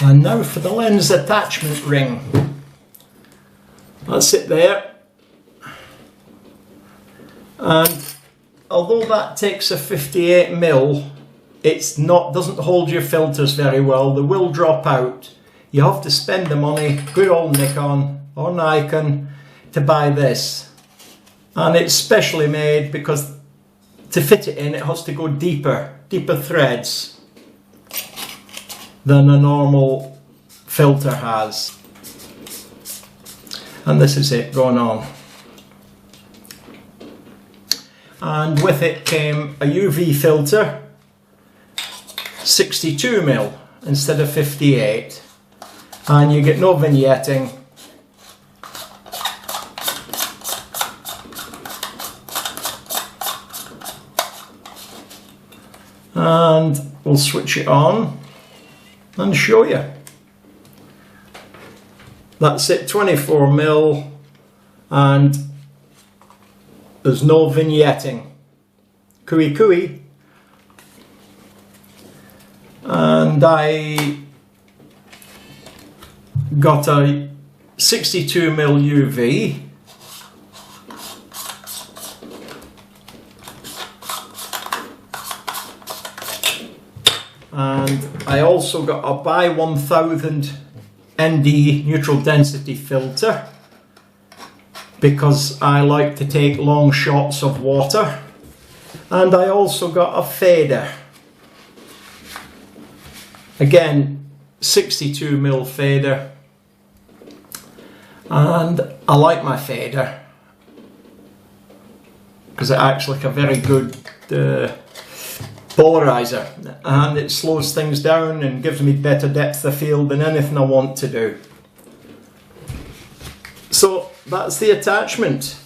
And now for the lens attachment ring. That's it there. And although that takes a 58mm, doesn't hold your filters very well. They will drop out. You have to spend the money, good old Nikon or Nikon, to buy this. And it's specially made because to fit it in, it has to go deeper threads than a normal filter has. And this is it going on. And with it came a UV filter, 62mm instead of 58, and you get no vignetting. And we'll switch it on and show you. That's it, 24mm, and there's no vignetting. Cooey cooey. And I got a 62mm UV. And I also got a by 1000 ND neutral density filter because I like to take long shots of water. And I also got a fader. Again, 62mm fader. And I like my fader because it acts like a very good polarizer, and it slows things down and gives me better depth of field than anything I want to do. So that's the attachment.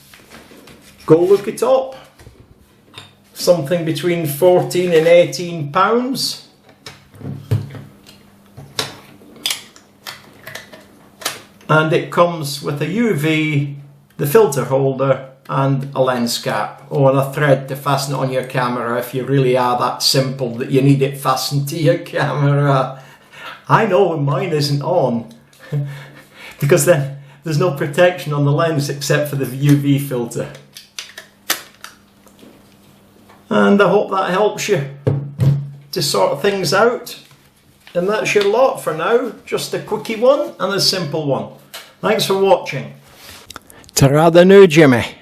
Go look it up. Something between 14 and 18 pounds. And it comes with a UV, the filter holder, and a lens cap or a thread to fasten it on your camera if you really are that simple that you need it fastened to your camera. I know when mine isn't on because then there's no protection on the lens except for the UV filter. And I hope that helps you to sort things out. And that's your lot for now. Just a quickie one and a simple one. Thanks for watching. Ta-ra the new Jimmy.